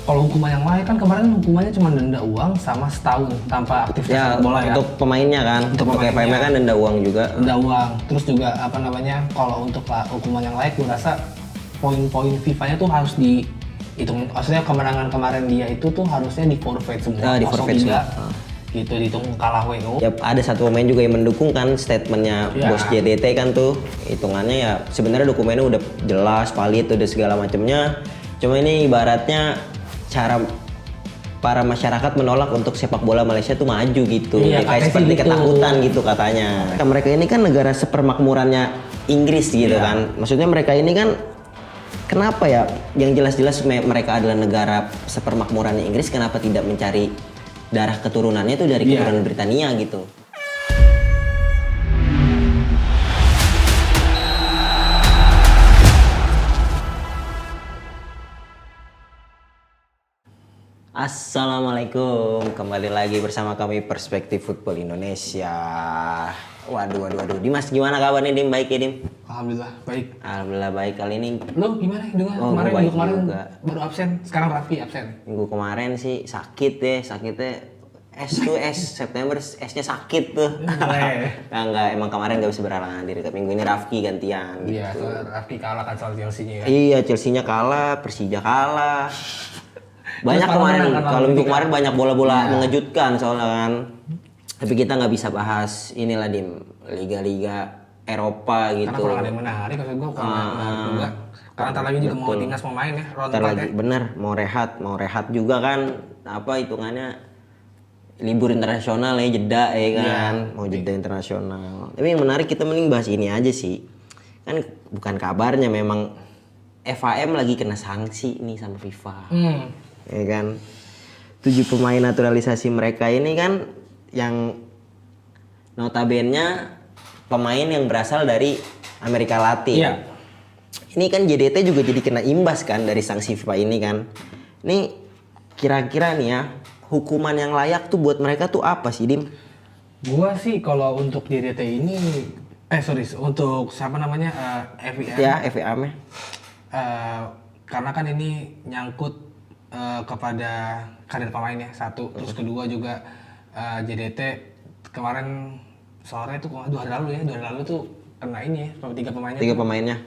Kalau hukuman yang lain kan kemarin hukumannya cuma denda uang sama setahun tanpa aktivitas Ya, sepak bola ya. untuk pemainnya kan, untuk FPM-nya kan denda uang juga. Denda uang. Terus juga apa namanya? Kalau untuk hukuman yang lain, gue rasa poin-poin FIFA-nya tuh harus dihitung. Maksudnya kemenangan kemarin dia itu tuh harusnya di forfeit semua. Ya, di forfeit semua. Gitu dihitung kalah WO. Ya ada satu pemain juga yang mendukung kan statementnya Ya. bos JDT kan tuh, hitungannya ya sebenarnya dokumennya udah jelas, valid, udah segala macamnya. Cuma ini ibaratnya cara para masyarakat menolak untuk sepak bola Malaysia tuh maju gitu. Iya, Ya, kayak katanya seperti sih gitu. ketakutan gitu katanya. Mereka ini kan negara sepermakmurannya Inggris gitu Iya. kan. Maksudnya mereka ini kan kenapa ya yang jelas-jelas mereka adalah negara sepermakmurannya Inggris, kenapa tidak mencari darah keturunannya itu dari Iya. keturunan Britania gitu. Assalamualaikum, kembali lagi bersama kami Perspektif Football Indonesia. Waduh. Dimas gimana kabarnya Dim? Baik ya Dim? Alhamdulillah baik. Alhamdulillah baik. Kali ini Lo gimana dengar Oh, kemarin gua baik minggu kemarin juga. baru absen, sekarang Raffi absen. minggu kemarin sih sakitnya September esnya sakit tuh. Enggak, emang kemarin gak bisa berhalangan diri. Minggu ini Rafki gantian Iya, gitu. soalnya Raffi kalah kan soal Chelsea-nya ya. Iya, Chelsea-nya kalah, Persija kalah. Banyak Terus kemarin, menang kan kalau minggu Benfica. kemarin banyak bola-bola Iya. mengejutkan soalnya kan. Tapi kita nggak bisa bahas inilah Dim, liga-liga Eropa Karena gitu. kurang ada yang menarik, maksud gue kurang menarik juga. Karena ntar lagi juga mau timnas mau main ya, round Ntar 4 lagi ya. bener mau rehat juga kan, apa hitungannya libur internasional ya, jeda ya kan, mau jeda internasional. Tapi yang menarik kita mending bahas ini aja sih. Kan bukan kabarnya memang FAM lagi kena sanksi nih sama FIFA. Ya kan, 7 pemain naturalisasi mereka ini kan yang notabene pemain yang berasal dari Amerika Latin. Iya. Ini kan JDT juga jadi kena imbas kan dari sanksi FIFA ini kan. Ini kira-kira nih ya, hukuman yang layak tuh buat mereka tuh apa sih Dim? Gua sih kalau untuk DDT ini, untuk siapa namanya, FIM. Ya FAM-nya. Karena kan ini nyangkut kepada kader pemainnya satu, terus kedua juga JDT kemarin sore itu 2 hari lalu ya, 2 hari lalu tuh kena ini ya, 3 pemainnya 3 tuh pemainnya.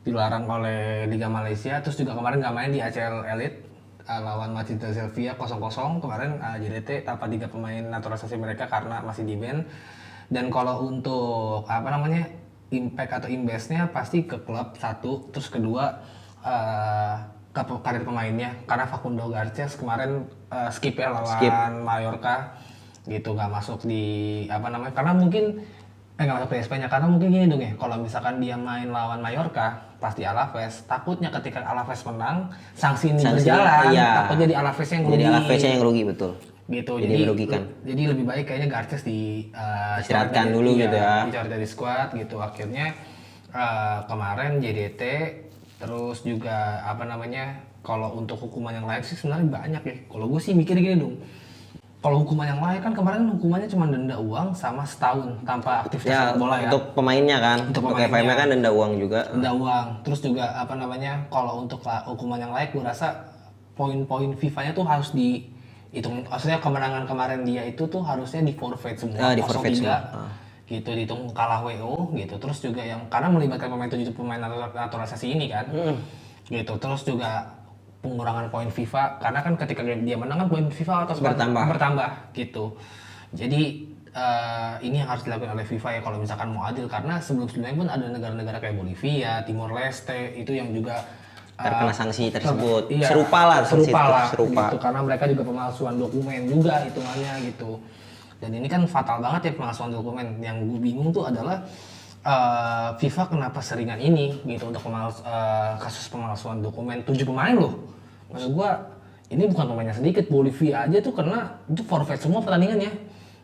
dilarang oleh Liga Malaysia, terus juga kemarin nggak main di ACL Elite lawan Matinta Selvia 0-0 kemarin. JDT tanpa 3 pemain naturalisasi mereka karena masih di ban. Dan kalau untuk apa namanya impact atau imbasnya pasti ke klub satu, terus kedua ke karir pemainnya, karena Facundo Garces kemarin skip ya lawan Mallorca gitu, nggak masuk di apa namanya, karena mungkin nggak masuk PSP-nya karena mungkin gini dong ya, kalau misalkan dia main lawan Mallorca pasti Alaves, takutnya ketika Alaves menang sanksi ini berjalan, iya. takutnya di Alaves yang rugi. Jadi Alaves-nya yang rugi betul. Gitu, Jadi merugikan. Jadi lebih baik kayaknya Garces Istirahatkan dulu gitu ya. dicoret dari squad gitu. Akhirnya kemarin JDT, terus juga apa namanya, kalau untuk hukuman yang lain sih sebenarnya banyak ya. Kalau gue sih mikir gini dong, kalau hukuman yang lain kan kemarin hukumannya cuma denda uang sama setahun tanpa aktivitas Ya sepak bola ya. untuk pemainnya kan, Untuk untuk pemainnya. FAM-nya kan denda uang juga. Denda uang. Terus juga apa namanya, kalau untuk hukuman yang lain gue rasa poin-poin FIFA-nya tuh harus dihitung. Maksudnya kemenangan kemarin dia itu tuh harusnya di forfeit semua, Di forfeit 0-3 semua. gitu, dihitung kalah WO gitu. Terus juga yang karena melibatkan 7 pemain naturalisasi ini kan, gitu. Terus juga pengurangan poin FIFA karena kan ketika dia menang kan poin FIFA atau bertambah gitu. Jadi ini yang harus dilakukan oleh FIFA ya kalau misalkan mau adil, karena sebelum-sebelumnya pun ada negara-negara kayak Bolivia, Timor Leste itu yang juga Terkena sanksi tersebut. iya, Serupa lah sanksi serupa. Gitu, karena mereka juga pemalsuan dokumen juga hitungannya gitu. Dan ini kan fatal banget ya pemalsuan dokumen. Yang gue bingung tuh adalah FIFA kenapa seringan ini gitu untuk kasus pemalsuan dokumen 7 pemain loh. Maksud gue ini bukan pemainnya sedikit, Bolivia aja tuh kena itu forfeit semua pertandingannya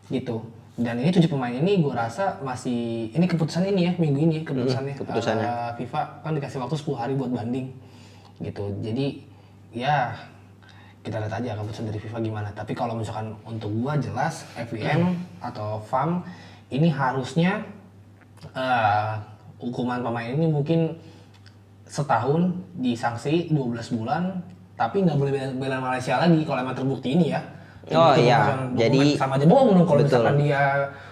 gitu. Dan ini 7 pemain ini gue rasa masih, ini keputusan ini ya minggu ini keputusannya. FIFA kan dikasih waktu 10 hari buat banding gitu. Jadi ya kita lihat aja keputusan dari FIFA gimana. Tapi kalau misalkan untuk gua jelas FIM atau FAM ini harusnya hukuman pemain ini mungkin setahun, disanksi 12 bulan tapi nggak boleh bela Malaysia lagi kalau emang terbukti ini ya. Oh Terbukti iya, pemalsuan jadi dokumen, sama aja bohong dong kalau betul. misalkan dia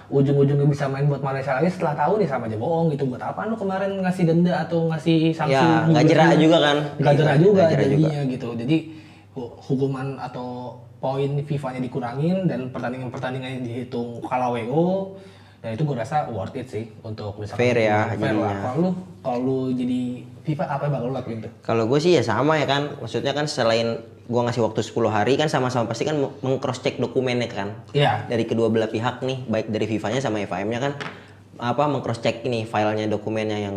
ujung-ujungnya bisa main buat Malaysia lagi setelah tahu nih, sama aja bohong gitu. Buat apa lu kemarin ngasih denda atau ngasih sanksi? Ya, nggak jerak juga kan? Nggak jerak juga Nggak jerak jadinya gitu. Jadi hukuman atau poin FIFA-nya dikurangin dan pertandingan-pertandingan dihitung kalah WO. Dan itu gue rasa worth it sih untuk misalkan Fair ya fair lah. jadinya. Kalau lu jadi FIFA apa yang bakal lu lakuin tuh? Kalau gue sih ya sama ya kan, maksudnya kan selain gue ngasih waktu 10 hari kan sama-sama pasti kan meng-cross check dokumennya kan. Iya. Dari kedua belah pihak nih, baik dari FIFA-nya sama FIM-nya kan apa meng-cross check ini filenya, dokumennya yang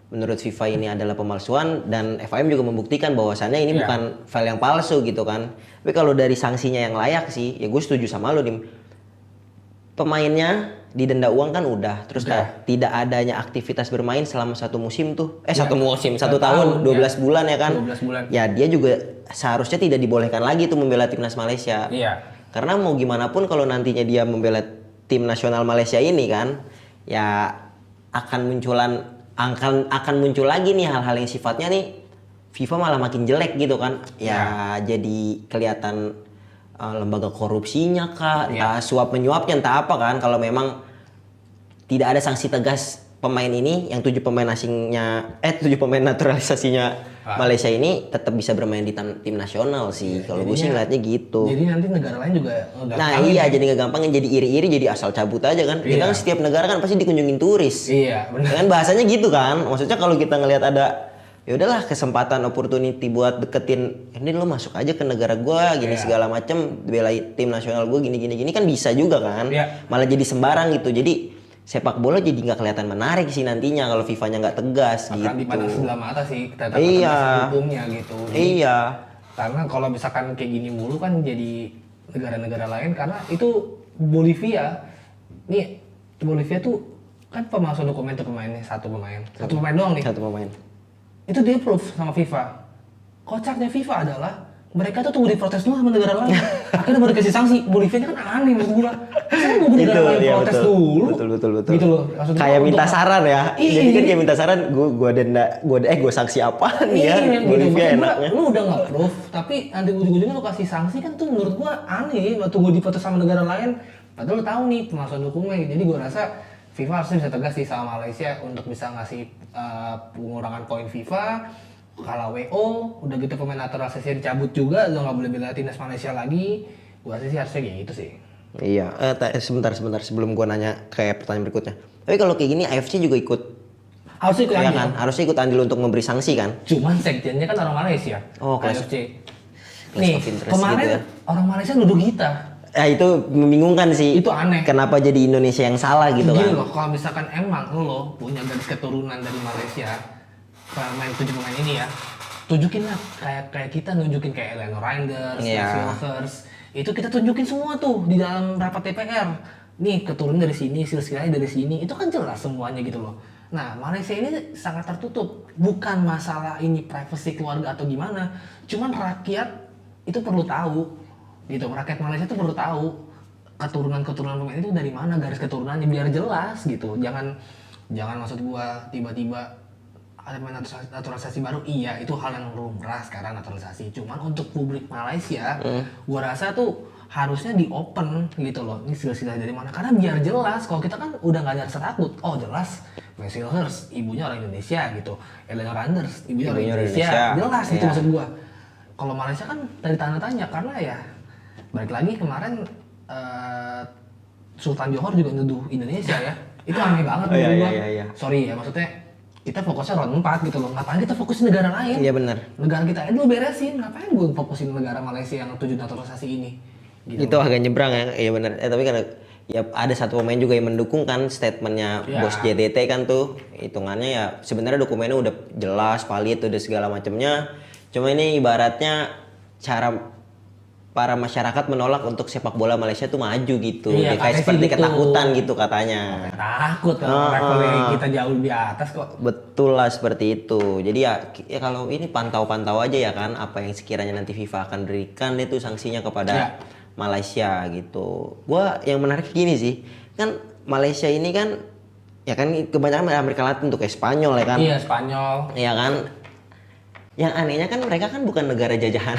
menurut FIFA ini adalah pemalsuan, dan FIM juga membuktikan bahwasannya ini Iya. bukan file yang palsu gitu kan. Tapi kalau dari sanksinya yang layak sih, ya gue setuju sama lo Dim. Pemainnya didenda uang kan udah, terus tidak adanya aktivitas bermain selama satu musim tuh, satu musim, satu tahun, 12 bulan ya kan. 12 bulan. Ya dia juga seharusnya tidak dibolehkan lagi tuh membela timnas Malaysia. Iya. Karena mau gimana pun kalau nantinya dia membela tim nasional Malaysia ini kan, ya akan muncul lagi nih hal-hal yang sifatnya nih FIFA malah makin jelek gitu kan. Ya jadi kelihatan lembaga korupsinya kah, entah suap menyuapnya, entah apa kan, kalau memang tidak ada sanksi tegas pemain ini yang 7 pemain asingnya 7 pemain naturalisasinya Malaysia ini tetap bisa bermain di tim nasional sih. Kalau gue sih ngeliatnya gitu. Jadi nanti negara lain juga Nah iya, jadi nggak gampangin, jadi iri-iri, jadi asal cabut aja kan. Kita kan setiap negara kan pasti dikunjungin turis. Iya, benar. Kan bahasanya gitu kan. Maksudnya kalau kita ngelihat ada ya udahlah kesempatan opportunity buat deketin, ini lo masuk aja ke negara gua gini segala macem, bela tim nasional gua gini kan bisa juga kan. Malah jadi sembarang gitu. Jadi sepak bola jadi nggak kelihatan menarik sih nantinya kalau FIFA-nya nggak tegas. Akan gitu. dipandang sebelah mata sih kita Iya. hukumnya gitu. Jadi, Iya. karena kalau misalkan kayak gini mulu kan jadi negara-negara lain, karena itu Bolivia tuh kan pemalsuan dokumen tuh pemainnya satu pemain doang nih. Satu pemain. Itu dia approve sama FIFA. Kocaknya FIFA adalah mereka tuh tunggu diprotes dulu sama negara lain. Akhirnya baru dikasih sanksi. Bolivia kan aneh menurut gua. Masa nunggu negara lain protes dulu? Betul. Gitu loh. Maksud Kayak gua, minta untuk- saran ya. Iya, Jadi kan jadi- kayak minta saran, gue sanksi apa nih ya? Iya, Bolivia gitu. Maksud gua, enaknya. lu udah nggak proof, tapi nanti ujung-ujungnya lu kasih sanksi kan tuh menurut gua aneh. Tunggu diprotes sama negara lain. Padahal lu tahu nih pemalsuan dokumen. Jadi gua rasa FIFA harusnya bisa tegas sih sama Malaysia untuk bisa ngasih pengurangan poin FIFA. Kalau WO, udah gitu pemain naturalisasi dicabut juga, lo nggak boleh bela timnas Malaysia lagi. Gua rasa sih harusnya kayak gitu sih. Iya, sebentar sebelum gua nanya kayak pertanyaan berikutnya. Tapi kalau kayak gini AFC juga ikut, Harusnya ikut ya andil. kan? Harusnya ikut andil untuk memberi sanksi kan? Cuman sekjennya kan orang Malaysia. Oh, clash AFC. clash Nih, of interest kemarin gitu ya. orang Malaysia nuduh kita. Itu membingungkan sih. Itu aneh. Kenapa jadi Indonesia yang salah gitu Gini kan? loh, kalau misalkan emang lo punya garis keturunan dari Malaysia, pemain 7 pemain ini ya, tunjukin lah kayak kita nunjukin kayak Eleanor Reinders, Silvers, itu kita tunjukin semua tuh di dalam rapat DPR. Nih keturunan dari sini, silsilahnya dari sini, itu kan jelas semuanya gitu loh. Nah, Malaysia ini sangat tertutup, bukan masalah ini privacy keluarga atau gimana, cuman rakyat itu perlu tahu, gitu. Rakyat Malaysia itu perlu tahu keturunan pemain itu dari mana, garis keturunannya biar jelas gitu. Jangan maksud gua tiba-tiba ada pemain naturalisasi baru, iya itu hal yang lumrah sekarang naturalisasi. Cuman untuk publik Malaysia, gua rasa tuh harusnya di open gitu loh. Ini silsilah dari mana? Karena biar jelas. Kalau kita kan udah nggak ada rasa takut. Oh jelas, Silvers ibunya orang Indonesia gitu. Eleanor Reinders ibunya orang Indonesia. Jelas itu maksud gua. Kalau Malaysia kan dari tanda tanya, karena ya balik lagi kemarin Sultan Johor juga nuduh Indonesia ya. Itu aneh banget menurut gua. Sorry ya, maksudnya kita fokusnya round 4 gitu loh. Ngapain kita fokusin negara lain? Iya benar. Negara kita aja dulu beresin. Ngapain gue fokusin negara Malaysia yang 7 naturalisasi ini? Gitu. Itu agak nyebrang ya. Iya benar. Tapi kan ya ada satu pemain juga yang mendukung kan statementnya bos JDT kan tuh. Hitungannya ya sebenarnya dokumennya udah jelas, valid, udah segala macamnya. Cuma ini ibaratnya cara para masyarakat menolak untuk sepak bola Malaysia tuh maju gitu. Iya, kayak seperti gitu. ketakutan gitu katanya. Takut levelnya kita jauh di atas kok. Betul lah seperti itu. Jadi ya kalau ini pantau-pantau aja ya kan apa yang sekiranya nanti FIFA akan berikan itu sanksinya kepada Malaysia gitu. Gua yang menarik gini sih. Kan Malaysia ini kan ya kan kebanyakan Amerika Latin tuh kayak Spanyol ya kan. Iya, Spanyol. Iya kan. Yang anehnya kan mereka kan bukan negara jajahan.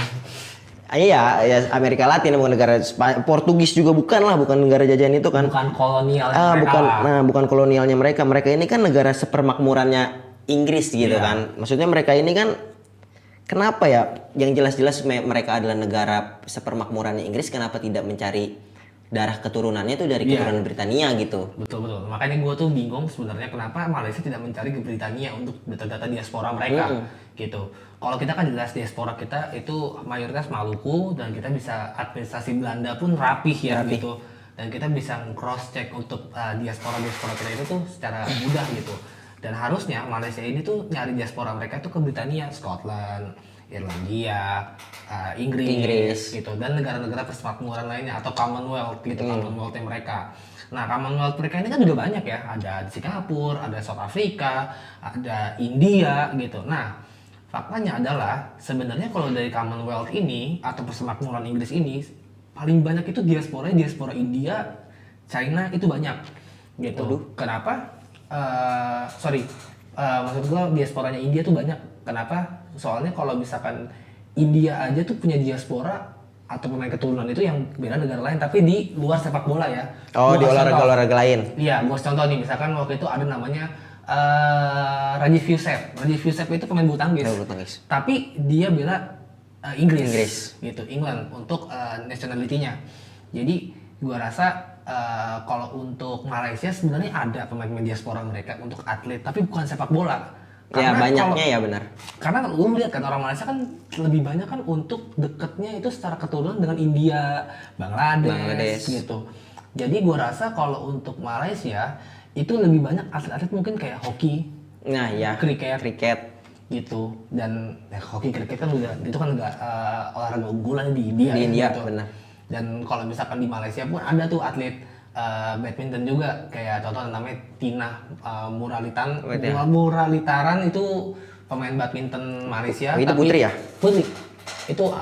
Iya, ya Amerika Latin bukan negara Portugis juga bukan lah, bukan negara jajahan itu kan. Bukan kolonial Ah, mereka bukan, lah. nah bukan kolonialnya mereka. Mereka ini kan negara sepermakmurannya Inggris gitu Iya. kan. Maksudnya mereka ini kan kenapa ya? Yang jelas-jelas mereka adalah negara sepermakmurannya Inggris, kenapa tidak mencari darah keturunannya itu dari Iya. keturunan Britania gitu? Betul. Makanya gue tuh bingung sebenarnya kenapa Malaysia tidak mencari ke Britania untuk data-data diaspora mereka gitu. Kalau kita kan jelas diaspora kita itu mayoritas Maluku dan kita bisa administrasi Belanda pun rapih ya gitu. Dan kita bisa cross check untuk diaspora kita itu tuh secara mudah gitu. Dan harusnya Malaysia ini tuh nyari diaspora mereka tuh ke Britania, Scotland, Irlandia, Inggris gitu, dan negara-negara persemakmuran lainnya atau Commonwealth gitu, Commonwealth mereka. Nah, Commonwealth mereka ini kan juga banyak ya, ada di Singapura, ada South Africa, ada India gitu. Nah, faktanya adalah sebenarnya kalau dari Commonwealth ini atau persemakmuran Inggris ini paling banyak itu diaspora India, China itu banyak gitu. Kenapa? Maksud gua diasporanya India tuh banyak. Kenapa? Soalnya kalau misalkan India aja tuh punya diaspora atau pemain keturunan itu yang beda negara lain, tapi di luar sepak bola ya. Oh, Gua di kasih contoh. olahraga lain. Iya, gua kasih contoh nih, misalkan waktu itu ada namanya Rajiv Youssef. Rajiv Youssef itu pemain bulu tangkis. Bulu tangkis. Tapi dia bela Inggris gitu, England untuk nationality-nya. Jadi gua rasa kalau untuk Malaysia sebenarnya ada pemain-pemain diaspora mereka untuk atlet, tapi bukan sepak bola. Ya banyaknya ya benar. Karena lu lihat kan orang Malaysia kan lebih banyak kan untuk deketnya itu secara keturunan dengan India, Bangladesh gitu. Jadi gua rasa kalau untuk Malaysia itu lebih banyak atlet-atlet mungkin kayak hoki, Nah ya, kriket gitu. Dan hoki kriket kan udah itu kan olahraga unggulan di India. di India gitu. benar. Dan kalau misalkan di Malaysia pun ada tuh atlet badminton juga, kayak contoh namanya Tina Muralitaran itu pemain badminton Malaysia. Oh, itu putri ya? Putri. Itu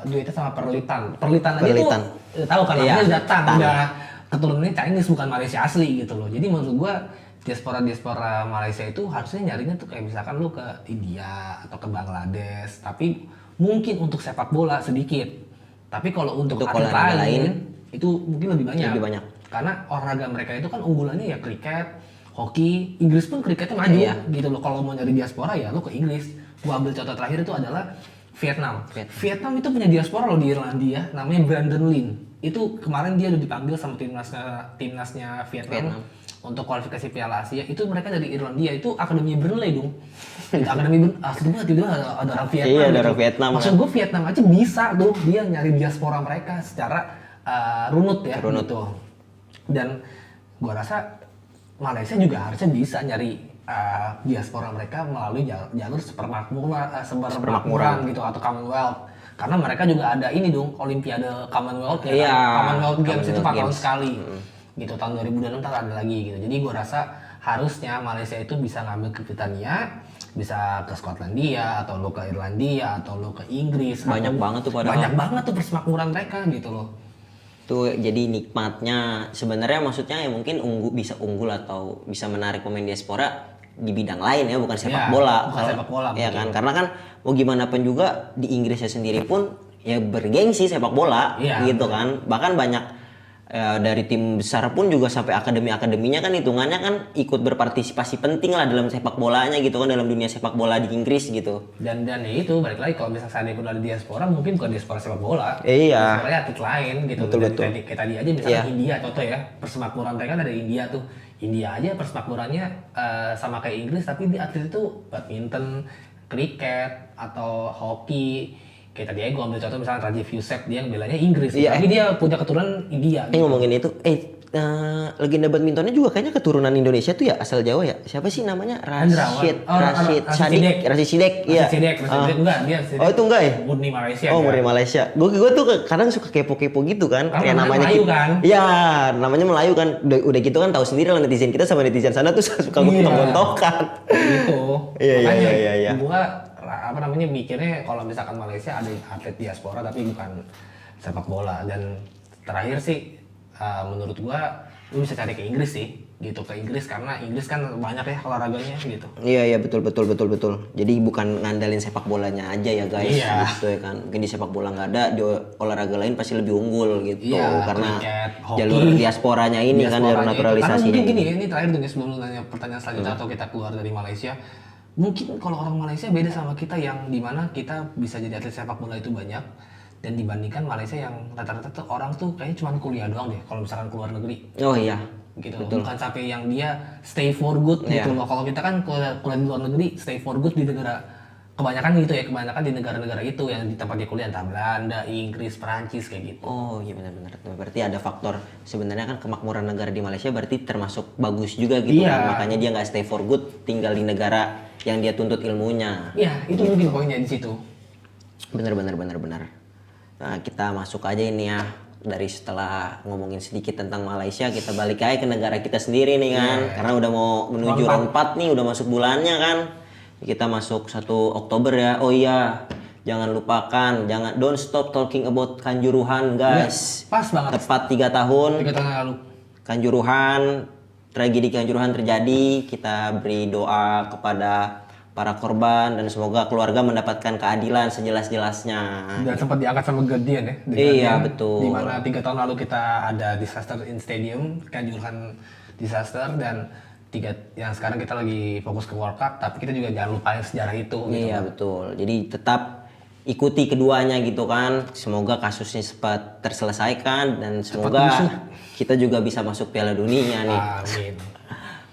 duetnya sama Perlitan aja Perlitan. tuh tahu kan Iya, namanya udah keturunannya Chinese bukan Malaysia asli gitu loh. Jadi menurut gua diaspora Malaysia itu harusnya nyarinya tuh kayak misalkan lu ke India atau ke Bangladesh, tapi mungkin untuk sepak bola sedikit. Tapi kalau untuk atlet olahraga lain itu mungkin lebih banyak. Karena olahraga mereka itu kan unggulannya ya kriket, hoki. Inggris pun kriketnya maju gitu loh. Kalau mau nyari diaspora ya lu ke Inggris. Gua ambil contoh terakhir itu adalah Vietnam itu punya diaspora loh di Irlandia, namanya Brandon Lin. Itu kemarin dia udah dipanggil sama timnasnya Vietnam untuk kualifikasi Piala Asia. Itu mereka dari Irlandia, itu akademi Burnley dong. Itu akademi tiba-tiba ada orang Vietnam. Iya, ada orang Vietnam. Maksud gue Vietnam aja bisa tuh dia nyari diaspora mereka secara runut ya gitu. Dan gua rasa Malaysia juga harusnya bisa nyari diaspora mereka melalui jalur sepermakmuran gitu atau Commonwealth. Karena mereka juga ada ini dong, Olimpiade Commonwealth ya. Iya, Commonwealth Games itu 4 tahun Games sekali. Gitu tahun 2026 ntar ada lagi gitu. Jadi gua rasa harusnya Malaysia itu bisa ngambil ke Britania, bisa ke Skotlandia atau lo ke Irlandia atau lo ke Inggris. Banyak banget tuh padahal. Banyak banget tuh persemakmuran mereka gitu loh. Tuh jadi nikmatnya sebenarnya maksudnya ya mungkin bisa unggul atau bisa menarik pemain diaspora di bidang lain ya, bukan sepak bola. Bukan sepak bola. Ya kan, karena kan mau gimana pun juga di Inggrisnya sendiri pun ya bergengsi sepak bola gitu kan. Bahkan banyak dari tim besar pun juga sampai akademinya kan hitungannya kan ikut berpartisipasi penting lah dalam sepak bolanya gitu kan, dalam dunia sepak bola di Inggris gitu. Dan ya itu balik lagi kalau misalnya saya ikut dari diaspora mungkin bukan diaspora sepak bola. Iya. Diaspora atlet lain gitu. Betul. Kayak tadi aja misalnya India contoh ya, persemakmuran mereka dari India tuh. India aja persemakmurannya sama kayak Inggris, tapi di atlet itu badminton, kriket atau hoki. Kayak tadi aja gue ambil contoh misalnya Rajiv Youssef, dia yang belanya Inggris, tapi dia punya keturunan India. Ngomongin itu, legenda badmintonnya juga kayaknya keturunan Indonesia tuh ya, asal Jawa ya. Siapa sih namanya? Rashid Sidek. Iya. Enggak, dia Oh itu enggak ya? murni Malaysia. Oh murni Malaysia. Gue tuh kadang suka kepo-kepo gitu kan. Kayak namanya Melayu kan? Iya, namanya Melayu kan. Udah gitu kan tahu sendiri lah netizen kita sama netizen sana tuh suka gontok-gontokan. Gitu. Iya. Gua mikirnya kalau misalkan Malaysia ada atlet diaspora tapi bukan sepak bola. Dan terakhir sih menurut gua lu bisa cari ke Inggris sih gitu ke Inggris, karena Inggris kan banyak ya olahraganya gitu. Iya betul. Jadi bukan ngandalin sepak bolanya aja ya guys, Iya. gitu ya kan. Mungkin di sepak bola nggak ada, di olahraga lain pasti lebih unggul gitu. Iya, Karena kriket, hoki, jalur diasporanya ini kan, jalur diasporanya itu. Karena naturalisasinya mungkin gini ini. ya, ini terakhir tuh sebelum nanya pertanyaan selanjutnya atau kita keluar dari Malaysia. Mungkin kalau orang Malaysia beda sama kita yang dimana kita bisa jadi atlet sepak bola itu banyak, dan dibandingkan Malaysia yang rata-rata tuh orang tuh kayaknya cuma kuliah doang deh kalau misalkan keluar negeri Oh iya. gitu loh. Bukan sampai yang dia stay for good gitu loh. Kalau kita kan kuliah di luar negeri stay for good di negara, kebanyakan gitu ya, kebanyakan di negara-negara itu yang di tempat dia kuliah, entah Belanda, Inggris, Perancis kayak gitu. Oh iya benar. Berarti ada faktor sebenarnya kan kemakmuran negara di Malaysia berarti termasuk bagus juga gitu Iya. kan. Makanya dia nggak stay for good, tinggal di negara yang dia tuntut ilmunya. Ya itu mungkin poinnya di situ. Benar. Nah, kita masuk aja ini ya. Dari setelah ngomongin sedikit tentang Malaysia, kita balik aja ke negara kita sendiri nih kan. Karena udah mau menuju round 4 nih, udah masuk bulannya kan. Kita masuk 1 Oktober ya. Oh iya, jangan lupakan, don't stop talking about Kanjuruhan guys. Pas banget. Tepat 3 tahun 3 tahun yang lalu. Kanjuruhan, tragedi Kanjuruhan terjadi. Kita beri doa kepada para korban dan semoga keluarga mendapatkan keadilan sejelas-jelasnya. Dan sempat diangkat sama Guardian ya. The Iya, Guardian, betul. di mana 3 tahun lalu kita ada disaster in stadium, Kanjuruhan disaster, dan yang sekarang kita lagi fokus ke World Cup, tapi kita juga jangan lupain sejarah itu gitu. Iya betul. Jadi tetap ikuti keduanya gitu kan. Semoga kasusnya cepat terselesaikan dan semoga kita juga bisa masuk Piala Dunia nih. Amin.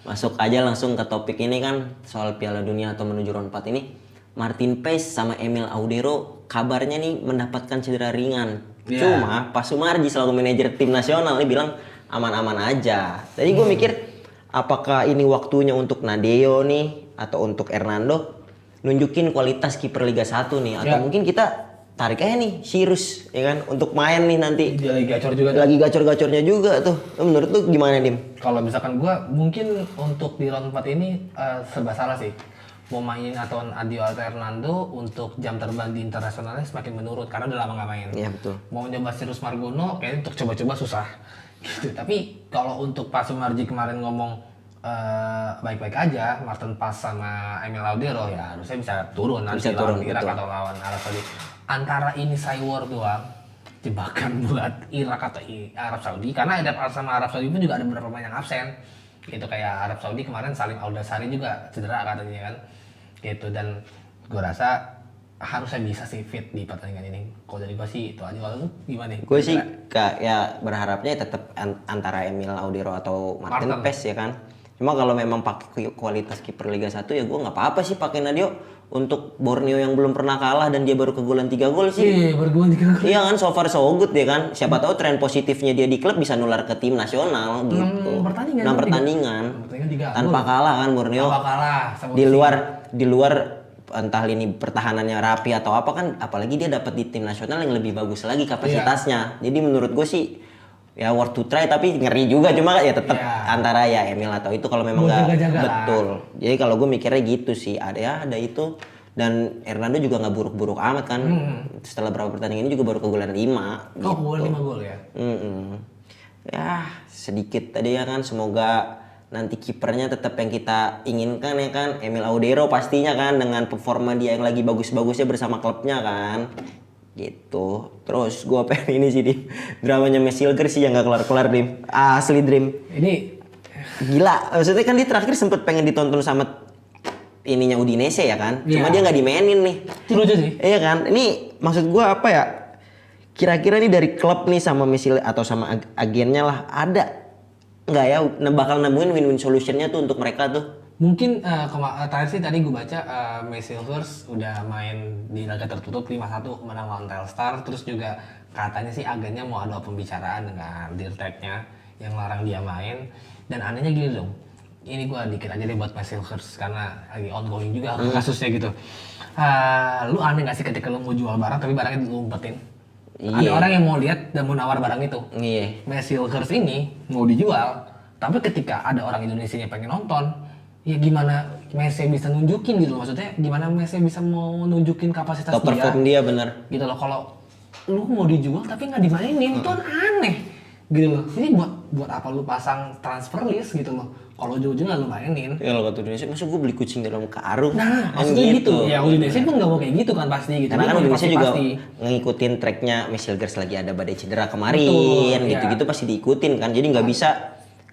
Masuk aja langsung ke topik ini kan, soal Piala Dunia atau menuju round 4 ini. Martin Paes sama Emil Audero kabarnya nih mendapatkan cedera ringan. Cuma Pak Sumarji selaku manajer tim nasional nih bilang aman-aman aja. Tadi gue mikir apakah ini waktunya untuk Nadeo nih atau untuk Hernando nunjukin kualitas kiper Liga 1 nih, atau mungkin kita tarik aja nih Sirus ya kan untuk main nih nanti. Dia lagi gacor juga. Lagi gacor-gacornya juga tuh. Menurut lu gimana Dim? Kalau misalkan gua mungkin untuk di round 4 ini serba salah sih. Mau mainin atau Adio atau Hernando untuk jam terbang di internasionalnya semakin menurun karena udah lama nggak main. Iya betul. Mau nyoba Sirus Margono kayaknya untuk coba-coba susah gitu. Tapi kalau untuk Pak Sumarji kemarin ngomong baik-baik aja, Martin Paes sama Emil Audero ya harusnya bisa turun nanti lawan Irak atau lawan Arab Saudi. Antara ini war doang, jebakan buat Irak atau Arab Saudi, karena ada sama Arab Saudi pun juga ada beberapa pemain yang absen gitu, kayak Arab Saudi kemarin Salim Al-Dasari juga cedera katanya kan gitu. Dan gue rasa harusnya bisa sih fit di pertandingan ini. Kalau dari gue sih itu aja. Kalau lu gimana nih? Gue sih ya berharapnya tetap antara Emil Audero atau Martin Paes ya kan. Cuma kalau memang pakai kualitas kiper Liga 1 ya gue nggak apa-apa sih pakai Nadeo. Untuk Borneo yang belum pernah kalah dan dia baru kegolan 3 gol sih. Iya, baru kegolan 3 gol. Iya kan, so far so good ya kan. Siapa tahu tren positifnya dia di klub bisa nular ke tim nasional gitu. 6 pertandingan. Tanpa kalah kan Borneo. Tanpa kalah. Di luar entah lini pertahanannya rapi atau apa kan, apalagi dia dapat di tim nasional yang lebih bagus lagi kapasitasnya. Jadi menurut gue sih ya worth to try, tapi ngeri juga, cuma ya tetap antara ya Emil atau itu kalau memang nggak betul. Jadi kalau gue mikirnya gitu sih, ada itu. Dan Hernando juga nggak buruk-buruk amat kan. Setelah berapa pertandingan ini juga baru kegolan 5 gitu. Gol 5 gol ya. Ya sedikit tadi ya kan, semoga nanti kipernya tetap yang kita inginkan ya kan, Emil Audero pastinya kan, dengan performa dia yang lagi bagus-bagusnya bersama klubnya kan. Gitu. Terus gue pengen ini sih Dim, dramanya Messi sih yang gak kelar-kelar Dim. Asli Dim. Ini gila, maksudnya kan dia terakhir sempet pengen ditonton sama ininya Udinese ya kan. Cuma dia gak dimainin nih. Itu aja sih. Iya kan. Ini maksud gue apa ya, kira-kira nih dari klub nih sama Messi atau sama agennya lah, ada nggak ya bakal nemuin win-win solutionnya tuh untuk mereka tuh? Mungkin terakhir sih tadi gue baca Messi udah main di laga tertutup 5-1 menang lawan Telstar. Terus juga katanya sih agennya mau ada pembicaraan dengan Dirteknya yang larang dia main. Dan anehnya gini dong, ini gue dikit aja deh buat Messi karena lagi ongoing juga kasusnya gitu. Lu aneh gak sih ketika lu mau jual barang tapi barangnya diumpetin? Ada orang yang mau lihat dan mau nawar barang itu. Iya. Messi ini mau dijual, tapi ketika ada orang Indonesia yang pengen nonton, ya gimana Messi bisa nunjukin gitu, maksudnya gimana Messi bisa mau nunjukin kapasitas top perform dia bener gitu loh. Kalau lu mau dijual tapi nggak dimainin, itu kan aneh gitu loh. Ini buat apa lu pasang transfer list gitu loh kalau ujung-ujung nggak lu mainin. Ya kalau kata Indonesia, masa gue beli kucing dalam karung? Nah, Kan maksudnya gitu. Ya Indonesia pun nggak mau kayak gitu kan pasti gitu. Karena Dia kan mau Indonesia juga pasti. ngikutin tracknya Messilgers lagi ada badai cedera kemarin, Betul, gitu-gitu pasti diikutin kan. Jadi nggak bisa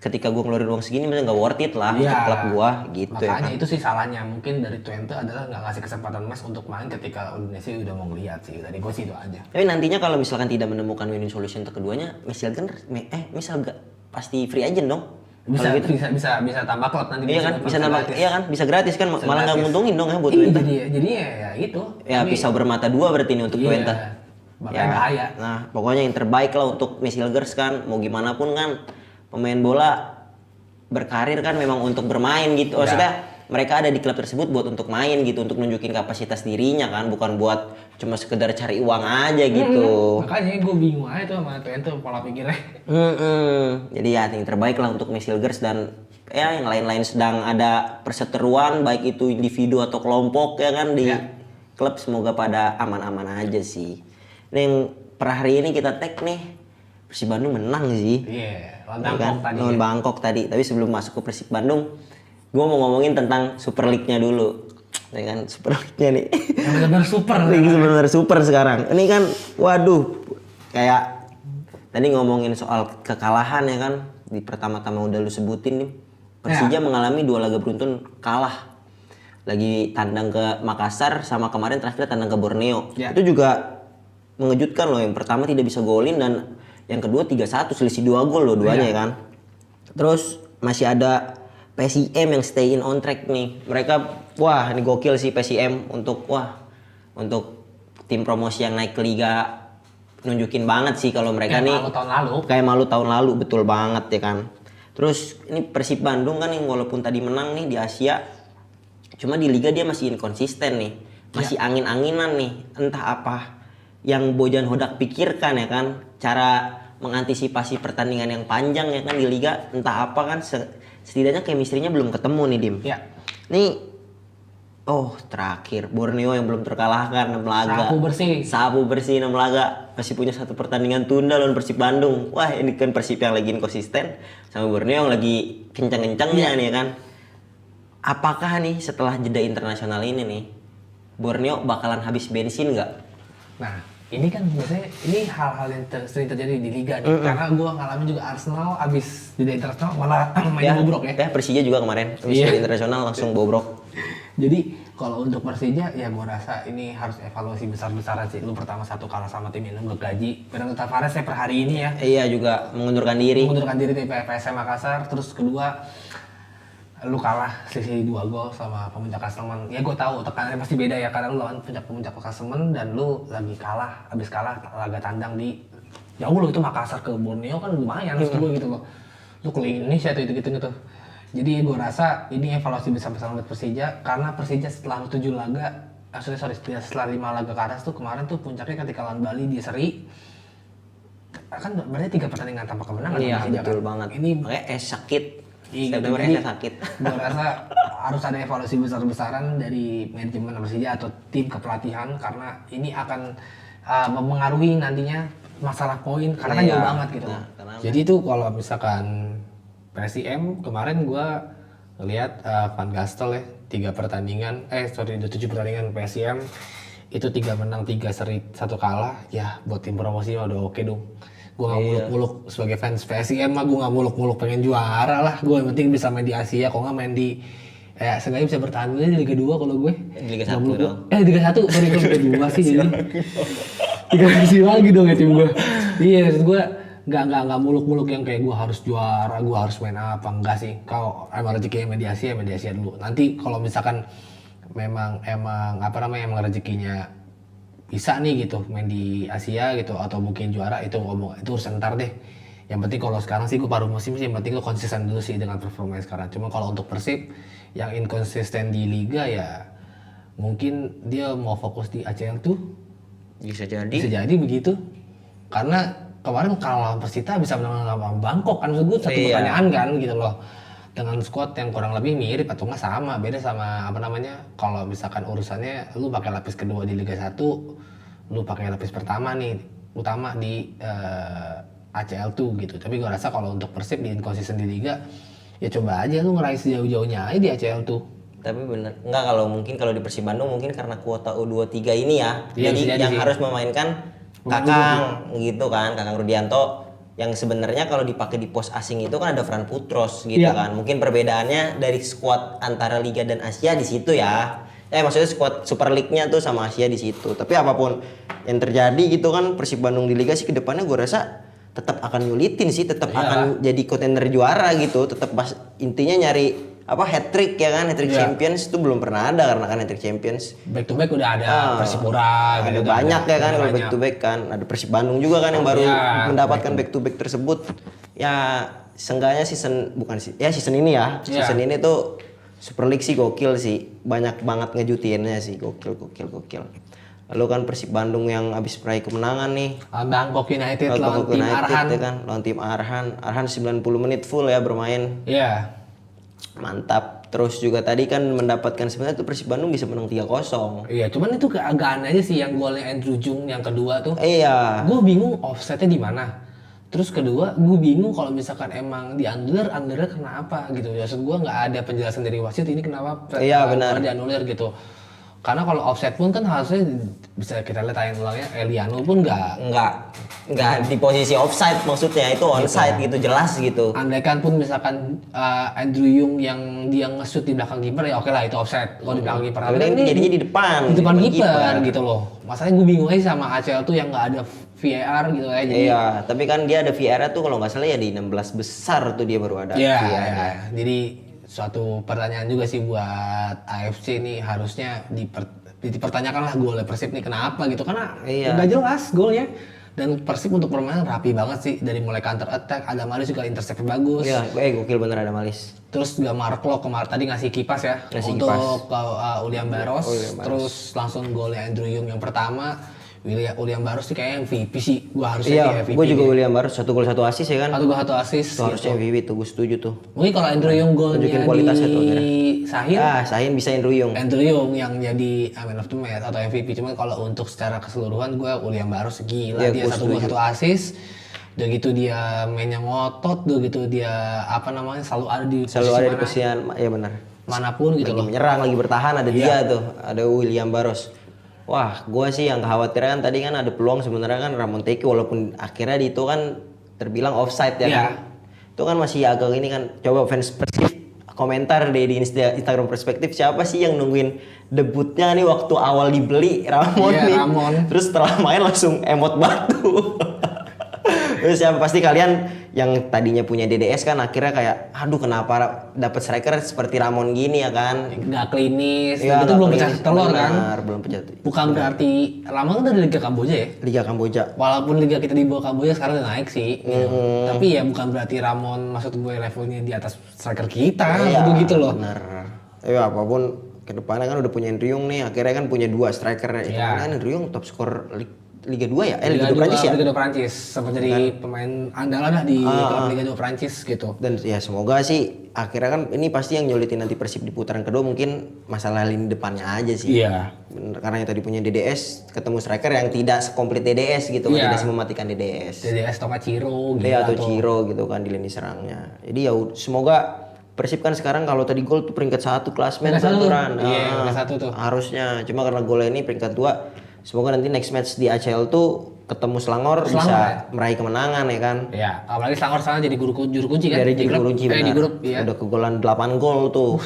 ketika gue ngeluarin uang segini misalnya nggak worth it lah Iya. untuk klub gue gitu ya Makanya kan. itu sih salahnya mungkin dari Twente adalah nggak ngasih kesempatan Mas untuk main ketika Indonesia udah mau ngeliat sih. Dari gue sih itu aja. Tapi nantinya kalau misalkan tidak menemukan winning solution untuk keduanya, Messilgers misal gak pasti free agent dong. Bisa Kalau gitu. bisa tambah klub nanti. Iya kan, bisa nambah, gratis. iya kan, bisa gratis kan, malah nggak gratis. nguntungin dong ya buat Iya, Twente. jadi ya itu. Ya pisau bermata dua berarti ini untuk Iya. Twente. Makanya bahaya. Nah, pokoknya yang terbaik lah untuk Messilgers kan, mau gimana pun kan pemain bola berkarir kan memang untuk bermain gitu. Maksudnya mereka ada di klub tersebut buat untuk main gitu, untuk nunjukin kapasitas dirinya kan, bukan buat cuma sekedar cari uang aja gitu. Makanya gue bingung aja tuh sama Twente pola pikirnya. Jadi ya yang terbaik lah untuk Messilgers dan ya yang lain-lain sedang ada perseteruan baik itu individu atau kelompok ya kan di klub, semoga pada aman-aman aja sih. Nah, yang per hari ini kita tag nih Persib Bandung menang sih. Iya, lawan Ya kan? Bangkok tadi. Lawan Bangkok tadi. Tapi sebelum masuk ke Persib Bandung, gue mau ngomongin tentang Super League-nya dulu. Ya kan, Super League-nya nih. Yang benar-benar super. Ini benar-benar super sekarang. Ini kan, waduh, kayak tadi ngomongin soal kekalahan ya kan. Di pertama-tama udah lu sebutin nih. Persija mengalami 2 laga beruntun kalah. Lagi tandang ke Makassar sama kemarin terakhir tandang ke Borneo. Ya. Itu juga mengejutkan loh. Yang pertama tidak bisa golin dan yang kedua 3-1 selisih 2 gol loh duanya ya kan. Terus masih ada PSIM yang stay in on track nih. Mereka wah ini gokil sih PSIM untuk tim promosi yang naik ke liga, nunjukin banget sih kalau mereka nih Malu tahun lalu. kayak malu tahun lalu, betul banget ya kan. Terus ini Persib Bandung kan yang walaupun tadi menang nih di Asia, cuma di liga dia masih inkonsisten nih, masih angin-anginan nih, entah apa yang Bojan Hodak pikirkan ya kan, cara mengantisipasi pertandingan yang panjang ya kan di liga, entah apa kan setidaknya chemistry-nya belum ketemu nih Dim. Ya. Nih, terakhir Borneo yang belum terkalahkan 6 laga. Sapu bersih 6 laga. Masih punya 1 pertandingan tunda lawan Persib Bandung. Wah, ini kan Persib yang lagi inkonsisten sama Borneo yang lagi kencang-kencangnya nih kan. Apakah nih setelah jeda internasional ini nih, Borneo bakalan habis bensin nggak? Nah, ini kan biasanya ini hal-hal yang sering terjadi di liga nih. Karena gue ngalamin juga Arsenal abis jeda internasional malah main bobrok ya. Ya, Persija juga kemarin habis jeda internasional langsung bobrok. Jadi kalau untuk Persija ya gue rasa ini harus evaluasi besar-besaran sih. Lu pertama 1 kalah sama tim yang nggak gaji. Bernardo Tavares per hari ini ya. Iya juga mengundurkan diri. Mengundurkan diri dari PSM Makassar. Terus kedua lu kalah selisih 2 gol sama Pemuncak Klasemen. Ya gue tahu tekanannya pasti beda ya karena lu lawan Pemuncak Klasemen dan lu lagi kalah, habis kalah laga tandang di jauh lo itu Makassar ke Borneo kan lumayan gue gitu loh. Lu ke Indonesia tuh gitu. Jadi gue rasa ini evaluasi besar-besaran buat Persija karena Persija setelah 7 laga, setelah 5 laga ke atas tuh kemarin tuh puncaknya ketika lawan Bali di seri kan berarti 3 pertandingan tanpa kemenangan. Iya Persija, betul kan? banget. Ini makanya sakit. Iya, September jadi sakit. Gue rasa harus ada evaluasi besar-besaran dari manajemen Persija atau tim kepelatihan karena ini akan mempengaruhi nantinya masalah poin karena kan jauh banget gitu. Jadi itu kalau misalkan PSIM kemarin gue ngelihat Van Gastel ya 3 pertandingan, 7 pertandingan PSIM itu 3 menang 3 seri 1 kalah ya buat tim promosi udah oke dong. Gue gak muluk-muluk sebagai fans PSIM mah gue gak muluk-muluk pengen juara lah. Gue yang penting bisa main di Asia, kalau gak main di seenggaknya bisa bertahan dulu di Liga 2 kalau gue. Liga 1 dong. Liga 1 baru Liga 2 sih jadi. Liga sih lagi dong ya tim gue. Iya maksud gue nggak muluk-muluk yang kayak gue harus juara, gue harus main apa, enggak sih. Kalau emang rezekinya main di Asia dulu. Nanti kalau misalkan emang rezekinya bisa nih gitu main di Asia gitu atau mungkin juara itu urusan ntar deh. Yang penting kalau sekarang sih gue paruh musim sih yang penting lo konsisten dulu sih dengan performa sekarang. Cuma kalau untuk Persib yang inkonsisten di liga ya mungkin dia mau fokus di ACL tuh Bisa jadi begitu. Karena kemarin kalau Persita bisa menang lawan Bangkok kan maksud gue satu pertanyaan kan gitu loh. Dengan squad yang kurang lebih mirip atau nggak sama, beda sama kalau misalkan urusannya lu pakai lapis kedua di Liga 1, lu pakai lapis pertama nih utama di ACL tuh gitu. Tapi gue rasa kalau untuk Persib di inkonsisten di liga, ya coba aja lu ngeraih sejauh-jauhnya aja di ACL tuh. Tapi bener, enggak kalau mungkin kalau di Persib Bandung mungkin karena kuota U23 ini ya. Iya, Jadi bisa jadi yang sih. harus memainkan Kakang gitu kan, Kakang Rudianto yang sebenarnya kalau dipakai di pos asing itu kan ada Fran Putros gitu Iya. kan. Mungkin perbedaannya dari skuad antara Liga dan Asia di situ ya. Maksudnya skuad Super League-nya tuh sama Asia di situ. Tapi apapun yang terjadi gitu kan Persib Bandung di Liga sih kedepannya gue rasa tetap akan nyulitin sih, tetap Iya. akan jadi kontender juara gitu. Tetap intinya nyari apa hat trick ya kan, hat trick Iya. Champions itu belum pernah ada karena kan hat trick Champions Back to back udah ada Persipura ada gitu. banyak ya kan Ada kalau back banyak. to back kan, ada Persib Bandung juga kan yang baru Iya, mendapatkan back to back tersebut ya. Seenggaknya season season ini ya, Iya. season ini tuh Super League sih gokil sih, banyak banget ngejutinnya sih, gokil. Lalu kan Persib Bandung yang habis meraih kemenangan nih Bangkok United lawan Bangkok tim United Arhan. ya kan, lawan tim Arhan 90 menit full ya bermain. Iya. Mantap. Terus juga tadi kan mendapatkan sebenarnya tuh Persib Bandung bisa menang 3-0. Iya, cuman itu agak aneh aja sih yang golnya Andrew Jung yang kedua tuh. Iya. Gue bingung offsetnya di mana. Terus kedua, gue bingung kalau misalkan emang di undernya kenapa gitu. Maksud gue nggak ada penjelasan dari wasit ini kenapa Iya, benar. dianulir gitu. Karena kalau offset pun kan harusnya bisa kita lihat tayang ulangnya Eliano pun Enggak di posisi offside maksudnya, itu onside gitu jelas gitu. andaikan pun misalkan Andrew Yung yang dia nge-shoot di belakang kiper ya oke lah itu offset. Kalau di belakang kiper Tapi kan jadinya di depan. di depan kiper gitu loh. Masalahnya gue bingung aja sama ACL tuh yang nggak ada VAR gitu ya. Jadi Iya, tapi kan dia ada VAR tuh kalau nggak salah ya di 16 besar tuh dia baru ada Iya, VAR. iya. Jadi suatu pertanyaan juga sih buat AFC nih harusnya dipertanyakan lah golnya Persib nih kenapa gitu karena Iya. nggak jelas golnya dan Persib untuk permainan rapi banget sih dari mulai counter attack ada Maris juga intercept bagus Iya, gokil bener ada Malis. terus juga Mark kemarin tadi ngasih kipas ya Ngasih untuk kipas. Ulian Baros terus langsung golnya Andrew Yung yang pertama Ulian Baros sih kayaknya MVP sih gua harusnya Iya, dia MVP gue juga William Barus 1 gol 1 assist ya kan. satu gol satu assist Itu harusnya MVP tuh, gue setuju tuh. mungkin kalau Andrew Yung golnya Tunjukin kualitasnya tuh, di Sahir Sahin bisa Andrew Yung. Andrew Yung yang jadi man of the match atau MVP cuman kalau untuk secara keseluruhan gue Ulian Baros gila Iya, dia gua satu gol satu assist udah gitu dia mainnya ngotot udah gitu dia apa namanya selalu ada di Selalu ada di mana, posisian, ya benar. manapun gitu Lagi loh menyerang, lagi bertahan ada Iya. dia tuh, ada William Barros. Wah, gue sih yang kekhawatiran tadi kan ada peluang sebenarnya kan Ramon Teki walaupun akhirnya di itu kan terbilang offside ya Iya. kan. Itu kan masih agak ini kan. Coba fans Persib komentar deh di Instagram Perspektif siapa sih yang nungguin debutnya nih waktu awal dibeli Ramon Iya, nih. Ramon. Terus setelah main langsung emot batu. Terus ya pasti kalian yang tadinya punya DDS kan akhirnya kayak aduh kenapa dapat striker seperti Ramon gini ya kan. nggak klinis Iya, dan itu nggak belum klinis. pecah telur kan Benar, belum pecah. bukan berarti lama kan dari Liga Kamboja ya Liga Kamboja. walaupun liga kita di bawah Kamboja sekarang udah naik sih tapi ya bukan berarti Ramon maksud gue levelnya di atas striker kita begitu loh Benar. Ya apapun kedepannya kan udah punya Indriung nih, akhirnya kan punya 2 striker. Iya. Kan Indriung top skor Liga 2 ya? Liga 2 Prancis ya? Liga 2 Prancis sempat jadi pemain andalan lah di klub Liga 2 Prancis gitu. Dan ya semoga sih akhirnya kan ini pasti yang nyolitin nanti Persib di putaran kedua mungkin masalah lini depannya aja sih. Iya. Bener, karena yang tadi punya DDS ketemu striker yang tidak sekomplit DDS gitu kan, Iya. tidak mematikan DDS. DDS Toka Ciro gitu Iya atau Ciro gitu kan di lini serangnya. Jadi ya semoga Persib kan sekarang kalau tadi gol tuh peringkat 1 klasmen Peringkat satu. aturan. Iya, peringkat 1 tuh. Harusnya. Cuma karena golnya ini peringkat 2. Semoga nanti next match di ACL tuh ketemu Selangor bisa ya? meraih kemenangan ya kan. Iya, apalagi Selangor sekarang jadi juru kunci kan Dari di jadi grup. kunci Di benar. grup iya. Udah kegolan 8 gol tuh.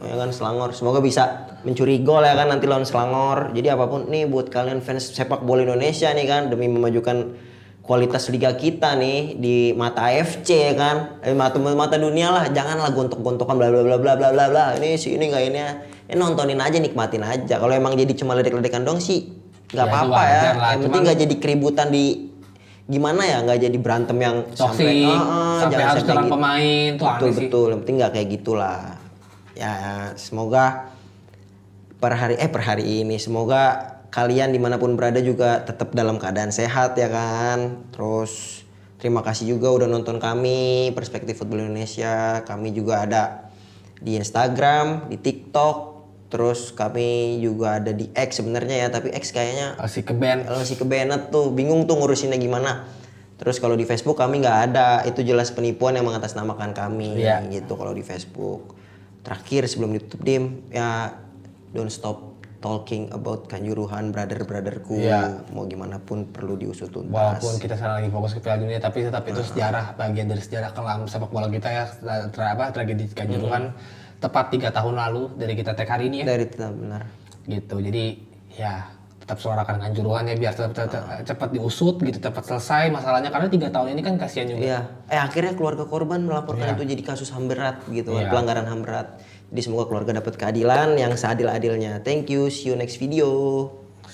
Ya kan Selangor. Semoga bisa mencuri gol ya kan nanti lawan Selangor. Jadi apapun nih buat kalian fans sepak bola Indonesia nih kan demi memajukan kualitas liga kita nih di mata AFC ya kan. Mata dunia lah, janganlah gontok-gontokan bla bla bla bla bla bla bla. Ini sih ini enggak ini ya. Nontonin aja, nikmatin aja. Kalau emang jadi cuma ledek-ledekan dong sih nggak Ya, itu apa-apa ya. wajar lah. Yang penting Cuman- nggak jadi keributan di gimana ya, nggak jadi berantem yang Toxic, sampai jangan harus sampai nyerang gitu. pemain tuh Betul aneh sih. betul, yang penting nggak kayak gitulah. Ya semoga per hari ini semoga kalian dimanapun berada juga tetap dalam keadaan sehat ya kan. Terus terima kasih juga udah nonton kami Perspektif Football Indonesia. Kami juga ada di Instagram, di TikTok. Terus kami juga ada di X sebenarnya ya, tapi X kayaknya Masih ke band. masih ke Bennett tuh, bingung tuh ngurusinnya gimana. Terus kalau di Facebook kami nggak ada, itu jelas penipuan yang mengatasnamakan kami Iya. gitu kalau di Facebook. Terakhir sebelum ditutup Dim, ya don't stop talking about Kanjuruhan brother-brotherku. Iya. Mau gimana pun perlu diusut tuntas. Walaupun kita sekarang lagi fokus ke Piala Dunia, tapi tetap itu sejarah, bagian dari sejarah kelam sepak bola kita ya. Tragedi Kanjuruhan tepat 3 tahun lalu dari kita tag hari ini ya. Dari itu benar. Gitu, jadi ya tetap suarakan Kanjuruhan ya, biar cepat diusut gitu, cepat selesai masalahnya, karena 3 tahun ini kan kasihan juga. Iya. Akhirnya keluarga korban melaporkan itu jadi kasus HAM berat gitu kan, pelanggaran HAM berat. Jadi semoga keluarga dapat keadilan yang seadil-adilnya. Thank you, see you next video.